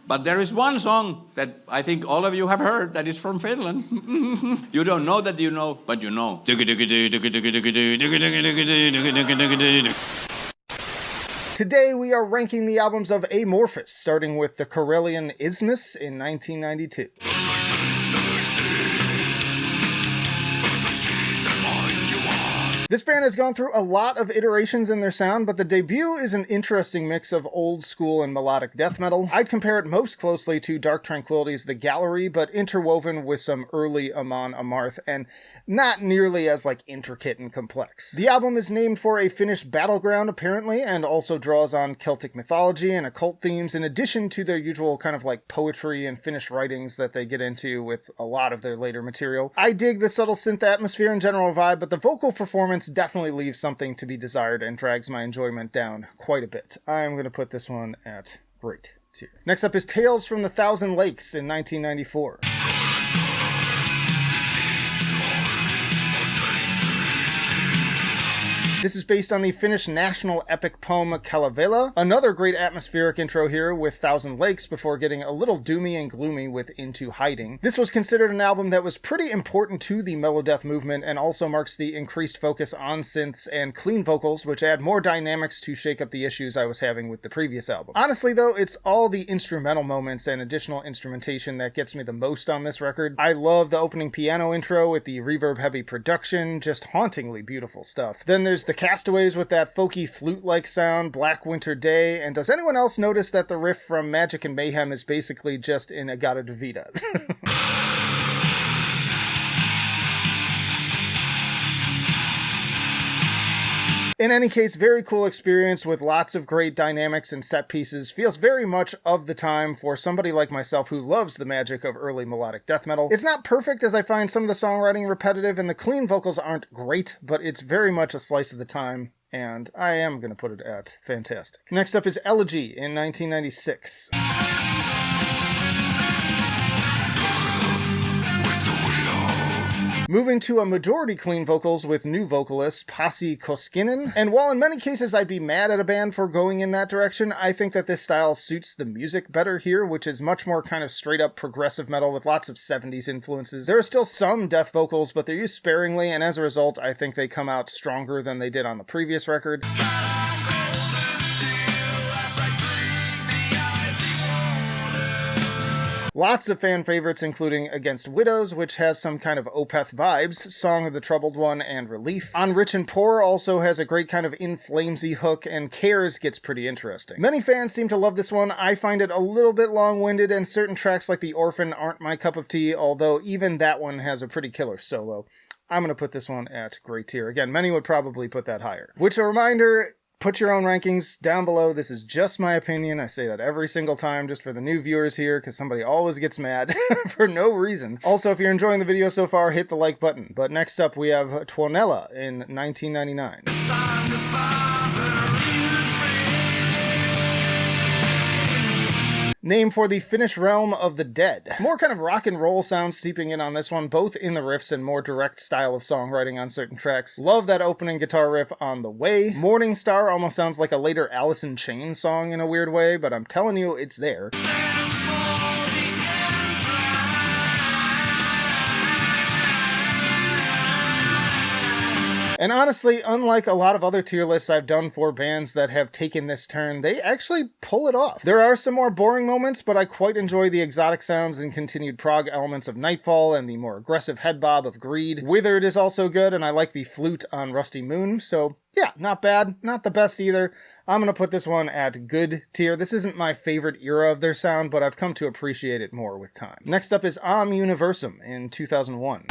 But there is one song that I think all of you have heard that is from Finland. You don't know that you know, but you know. Today we are ranking the albums of Amorphis, starting with the Karelian Isthmus in 1992. This band has gone through a lot of iterations in their sound, but the debut is an interesting mix of old school and melodic death metal. I'd compare it most closely to Dark Tranquillity's The Gallery, but interwoven with some early Amon Amarth, and not nearly as intricate and complex. The album is named for a Finnish battleground, apparently, and also draws on Celtic mythology and occult themes, in addition to their usual poetry and Finnish writings that they get into with a lot of their later material. I dig the subtle synth atmosphere and general vibe, but the vocal performance definitely leaves something to be desired and drags my enjoyment down quite a bit. I'm going to put this one at great tier. Next up is Tales from the Thousand Lakes in 1994. This is based on the Finnish national epic poem Kalevala. Another great atmospheric intro here with Thousand Lakes before getting a little doomy and gloomy with Into Hiding. This was considered an album that was pretty important to the melodeath movement and also marks the increased focus on synths and clean vocals, which add more dynamics to shake up the issues I was having with the previous album. Honestly though, it's all the instrumental moments and additional instrumentation that gets me the most on this record. I love the opening piano intro with the reverb-heavy production, just hauntingly beautiful stuff. Then there's the Castaways with that folky flute-like sound, Black Winter Day, and does anyone else notice that the riff from Magic and Mayhem is basically just in Agata Davida? In any case, very cool experience with lots of great dynamics and set pieces. Feels very much of the time for somebody like myself who loves the magic of early melodic death metal. It's not perfect, as I find some of the songwriting repetitive and the clean vocals aren't great, but it's very much a slice of the time, and I am going to put it at fantastic. Next up is Elegy in 1996. Moving to a majority clean vocals with new vocalist Pasi Koskinen, and while in many cases I'd be mad at a band for going in that direction, I think that this style suits the music better here, which is much more straight up progressive metal with lots of 70s influences. There are still some death vocals, but they're used sparingly, and as a result I think they come out stronger than they did on the previous record. Lots of fan favorites, including Against Widows, which has some kind of Opeth vibes, Song of the Troubled One, and Relief. On Rich and Poor also has a great kind of In Flamesy hook, and Cares gets pretty interesting. Many fans seem to love this one. I find it a little bit long-winded, and certain tracks like The Orphan aren't my cup of tea, although even that one has a pretty killer solo. I'm going to put this one at great tier. Again, many would probably put that higher. Which, a reminder, put your own rankings down below. This is just my opinion. I say that every single time just for the new viewers here because somebody always gets mad for no reason. Also, if you're enjoying the video so far, hit the like button. But next up, we have Tuonela in 1999. Named for the Finnish realm of the dead. More kind of rock and roll sounds seeping in on this one, both in the riffs and more direct style of songwriting on certain tracks. Love that opening guitar riff on The Way. Morning Star almost sounds like a later Alice in Chains song in a weird way, but I'm telling you, it's there. And honestly, unlike a lot of other tier lists I've done for bands that have taken this turn, they actually pull it off. There are some more boring moments, but I quite enjoy the exotic sounds and continued prog elements of Nightfall and the more aggressive head bob of Greed. Withered is also good, and I like the flute on Rusty Moon, so yeah, not bad, not the best either. I'm going to put this one at good tier. This isn't my favorite era of their sound, but I've come to appreciate it more with time. Next up is Am Universum in 2001.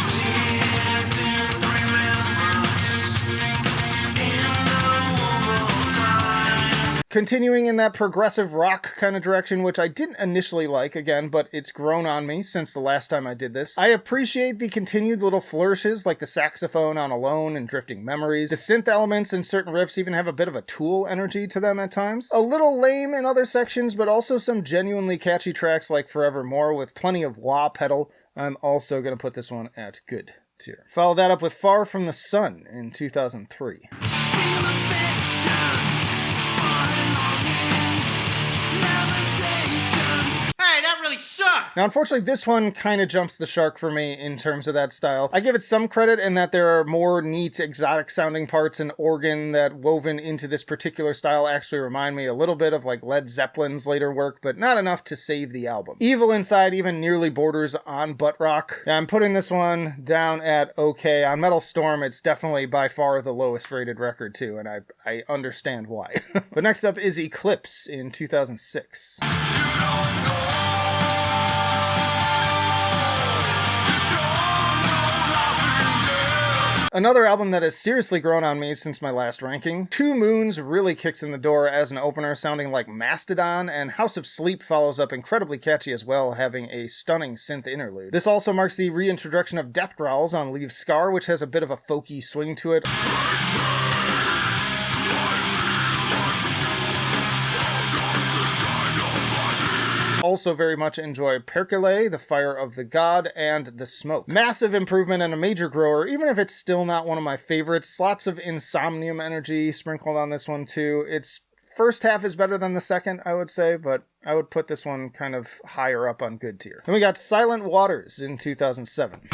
Continuing in that progressive rock kind of direction, which I didn't initially like, again, but it's grown on me since the last time I did this. I appreciate the continued little flourishes, like the saxophone on Alone and Drifting Memories. The synth elements in certain riffs even have a bit of a Tool energy to them at times. A little lame in other sections, but also some genuinely catchy tracks like Forevermore with plenty of wah pedal. I'm also going to put this one at good tier. Follow that up with Far From the Sun in 2003. really suck! Now, unfortunately, this one kind of jumps the shark for me in terms of that style. I give it some credit in that there are more neat, exotic sounding parts and organ that woven into this particular style actually remind me a little bit of like Led Zeppelin's later work, but not enough to save the album. Evil Inside even nearly borders on butt rock. Yeah, I'm putting this one down at okay. On Metal Storm, it's definitely by far the lowest rated record too, and I understand why. But next up is Eclipse in 2006. Another album that has seriously grown on me since my last ranking. Two Moons really kicks in the door as an opener, sounding like Mastodon, and House of Sleep follows up incredibly catchy as well, having a stunning synth interlude. This also marks the reintroduction of death growls on Leave Scar, which has a bit of a folky swing to it. Also very much enjoy Percole, The Fire of the God, and The Smoke. Massive improvement and a major grower, even if it's still not one of my favorites. Lots of Insomnium energy sprinkled on this one too. Its first half is better than the second, I would say, but I would put this one kind of higher up on good tier. Then we got Silent Waters in 2007.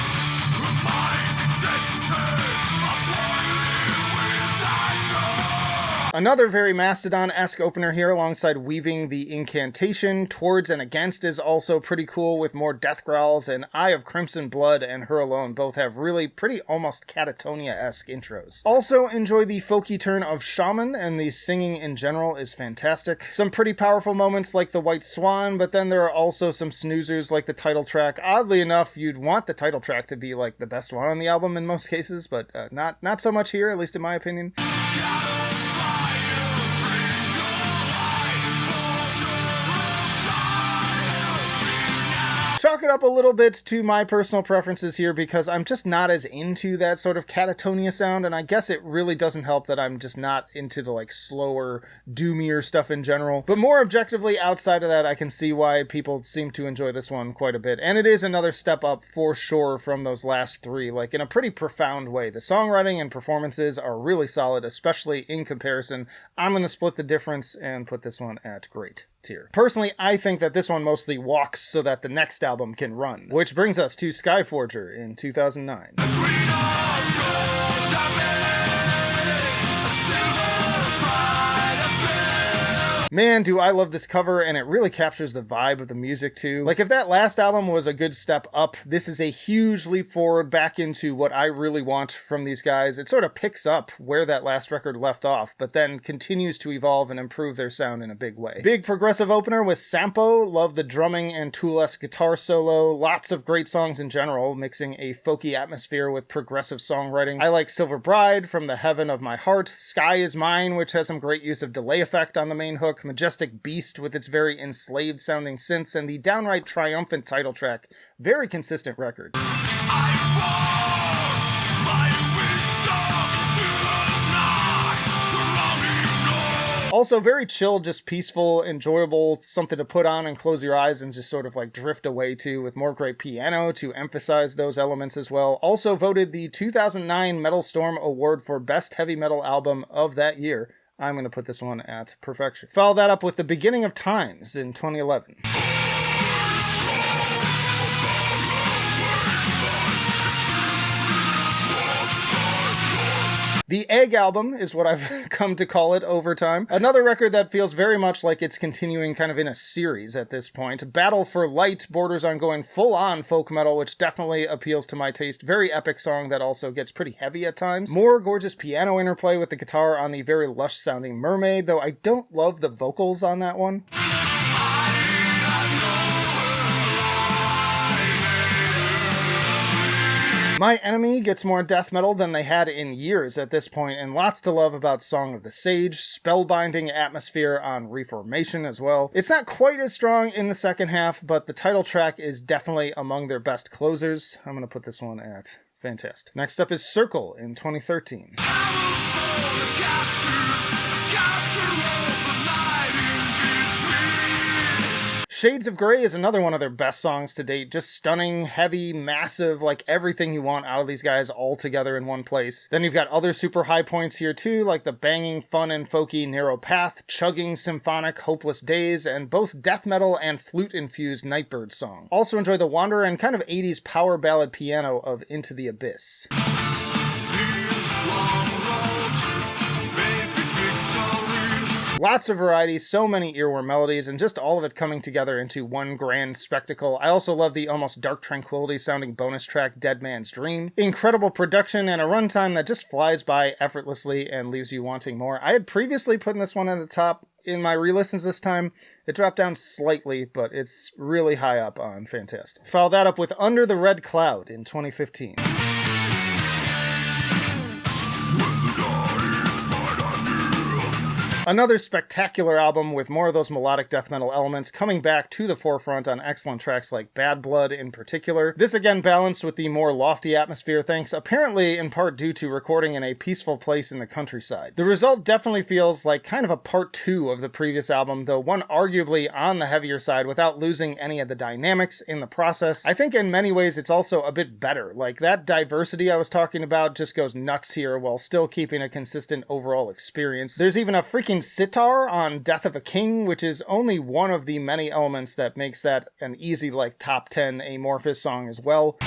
Another very Mastodon-esque opener here alongside weaving the incantation. Towards and Against is also pretty cool with more death growls, and Eye of Crimson Blood and Her Alone both have really pretty almost Catatonia-esque intros. Also enjoy the folky turn of Shaman, and the singing in general is fantastic. Some pretty powerful moments like the White Swan, but then there are also some snoozers like the title track. Oddly enough, you'd want the title track to be like the best one on the album in most cases, but not so much here, at least in my opinion. Chalk it up a little bit to my personal preferences here because I'm just not as into that sort of Catatonia sound, and I guess it really doesn't help that I'm just not into the like slower, doomier stuff in general. But more objectively, outside of that, I can see why people seem to enjoy this one quite a bit. And it is another step up for sure from those last three, like in a pretty profound way. The songwriting and performances are really solid, especially in comparison. I'm going to split the difference and put this one at great tier. Personally, I think that this one mostly walks so that the next album can run, which brings us to Skyforger in 2009. Man, do I love this cover, and it really captures the vibe of the music too. Like, if that last album was a good step up, this is a huge leap forward back into what I really want from these guys. It sort of picks up where that last record left off, but then continues to evolve and improve their sound in a big way. Big progressive opener with Sampo, love the drumming and Tool-esque guitar solo, lots of great songs in general, mixing a folky atmosphere with progressive songwriting. I like Silver Bride, From the Heaven of My Heart, Sky Is Mine, which has some great use of delay effect on the main hook, Majestic Beast with its very enslaved sounding synths, and the downright triumphant title track. Very consistent record. Also very chill, just peaceful, enjoyable, something to put on and close your eyes and just sort of like drift away to, with more great piano to emphasize those elements as well. Also voted the 2009 Metal Storm Award for Best Heavy Metal Album of that year. I'm going to put this one at perfection. Follow that up with The Beginning of Times in 2011. The Egg album is what I've come to call it over time. Another record that feels very much like it's continuing kind of in a series at this point. Battle for Light borders on going full-on folk metal, which definitely appeals to my taste. Very epic song that also gets pretty heavy at times. More gorgeous piano interplay with the guitar on the very lush-sounding Mermaid, though I don't love the vocals on that one. My Enemy gets more death metal than they had in years at this point, and lots to love about Song of the Sage, spellbinding atmosphere on Reformation as well. It's not quite as strong in the second half, but the title track is definitely among their best closers. I'm going to put this one at fantastic. Next up is Circle in 2013. Shades of Grey is another one of their best songs to date. Just stunning, heavy, massive, like everything you want out of these guys all together in one place. Then you've got other super high points here too, like the banging, fun and folky Narrow Path, chugging, symphonic Hopeless Days, and both death metal and flute-infused Nightbird song. Also enjoy the Wanderer and kind of 80s power ballad piano of Into the Abyss. Lots of variety, so many earworm melodies, and just all of it coming together into one grand spectacle. I also love the almost Dark Tranquillity sounding bonus track, Dead Man's Dream. Incredible production and a runtime that just flies by effortlessly and leaves you wanting more. I had previously put this one at the top. In my re-listens this time, it dropped down slightly, but it's really high up on Fantastic. Follow that up with Under the Red Cloud in 2015. Another spectacular album with more of those melodic death metal elements coming back to the forefront on excellent tracks like Bad Blood in particular. This again balanced with the more lofty atmosphere, thanks apparently in part due to recording in a peaceful place in the countryside. The result definitely feels like kind of a part 2 of the previous album, though one arguably on the heavier side without losing any of the dynamics in the process. I think in many ways it's also a bit better. Like that diversity I was talking about just goes nuts here while still keeping a consistent overall experience. There's even a freaking sitar on Death of a King, which is only one of the many elements that makes that an easy like top 10 Amorphis song as well.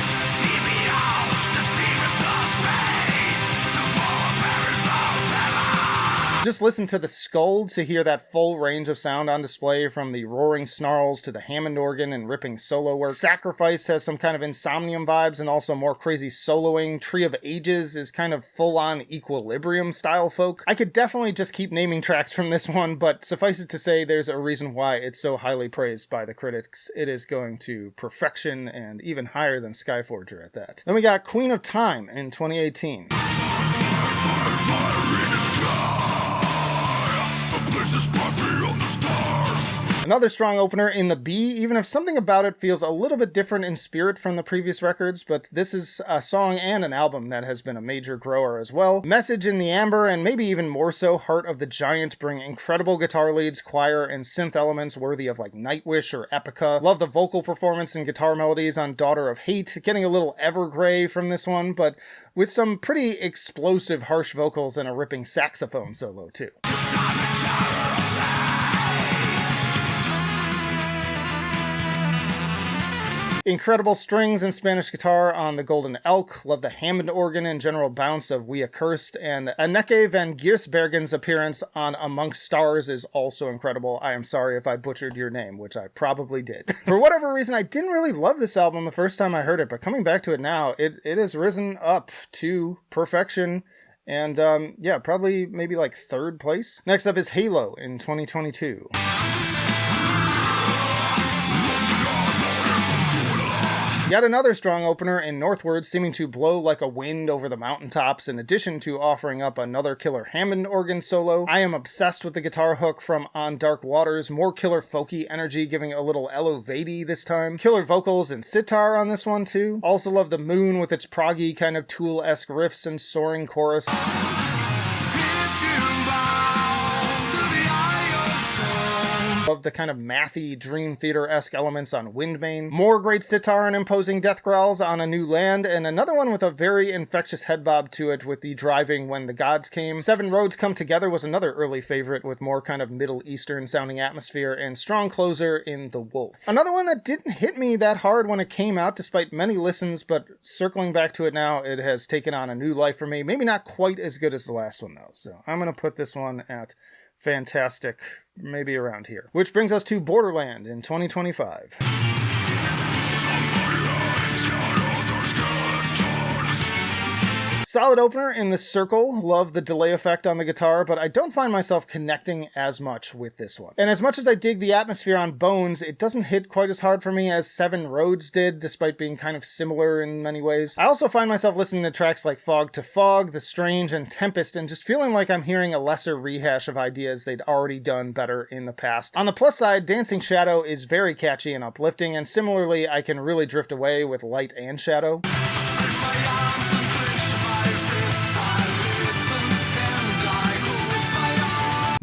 Just listen to the Skuld to hear that full range of sound on display, from the roaring snarls to the Hammond organ and ripping solo work. Sacrifice has some kind of Insomnium vibes and also more crazy soloing. Tree of Ages is kind of full-on Equilibrium style folk. I could definitely just keep naming tracks from this one, but suffice it to say there's a reason why it's so highly praised by the critics. It is going to perfection and even higher than Skyforger at that. Then we got Queen of Time in 2018. Another strong opener in the B, even if something about it feels a little bit different in spirit from the previous records, but this is a song and an album that has been a major grower as well. Message in the Amber, and maybe even more so, Heart of the Giant, bring incredible guitar leads, choir, and synth elements worthy of like Nightwish or Epica. Love the vocal performance and guitar melodies on Daughter of Hate, getting a little Evergrey from this one, but with some pretty explosive harsh vocals and a ripping saxophone solo too. Incredible strings and Spanish guitar on the Golden Elk. Love the Hammond organ and general bounce of We Accursed. And Anneke van Giersbergen's appearance on Amongst Stars is also incredible. I am sorry if I butchered your name, which I probably did. For whatever reason, I didn't really love this album the first time I heard it, but coming back to it now, it has risen up to perfection. And yeah, probably maybe like 3rd place. Next up is Halo in 2022. Yet another strong opener in Northward, seeming to blow like a wind over the mountaintops, in addition to offering up another killer Hammond organ solo. I am obsessed with the guitar hook from On Dark Waters, more killer folky energy, giving a little Elovedi this time. Killer vocals and sitar on this one too. Also love the Moon with its proggy kind of Tool-esque riffs and soaring chorus. Love the kind of mathy Dream Theater-esque elements on Windmane. More great sitar and imposing death growls on A New Land, and another one with a very infectious head bob to it with the driving When the Gods Came. Seven Roads Come Together was another early favorite with more kind of Middle Eastern sounding atmosphere, and strong closer in The Wolf. Another one that didn't hit me that hard when it came out despite many listens, but circling back to it now, it has taken on a new life for me. Maybe not quite as good as the last one though, so I'm gonna put this one at Fantastic, maybe around here. Which brings us to Borderland in 2025. Solid opener in The Circle. Love the delay effect on the guitar, but I don't find myself connecting as much with this one. And as much as I dig the atmosphere on Bones, it doesn't hit quite as hard for me as Seven Roads did, despite being kind of similar in many ways. I also find myself listening to tracks like Fog to Fog, The Strange, and Tempest, and just feeling like I'm hearing a lesser rehash of ideas they'd already done better in the past. On the plus side, Dancing Shadow is very catchy and uplifting, and similarly, I can really drift away with Light and Shadow.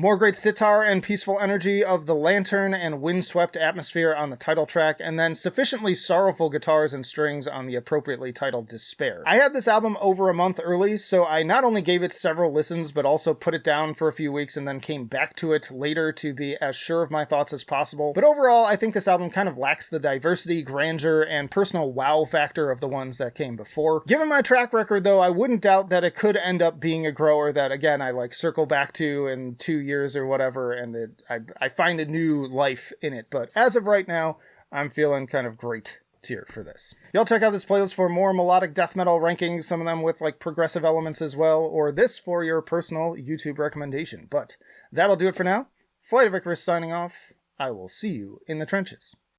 More great sitar and peaceful energy of the lantern and windswept atmosphere on the title track, and then sufficiently sorrowful guitars and strings on the appropriately titled Despair. I had this album over a month early, so I not only gave it several listens, but also put it down for a few weeks and then came back to it later to be as sure of my thoughts as possible. But overall, I think this album kind of lacks the diversity, grandeur, and personal wow factor of the ones that came before. Given my track record, though, I wouldn't doubt that it could end up being a grower that, again, I like circle back to in 2 years or whatever, and I find a new life in it. But as of right now, I'm feeling kind of great tier for this. Y'all check out this playlist for more melodic death metal rankings, some of them with like progressive elements as well, or this for your personal YouTube recommendation. But that'll do it for now. Flight of Icarus signing off. I will see you in the trenches.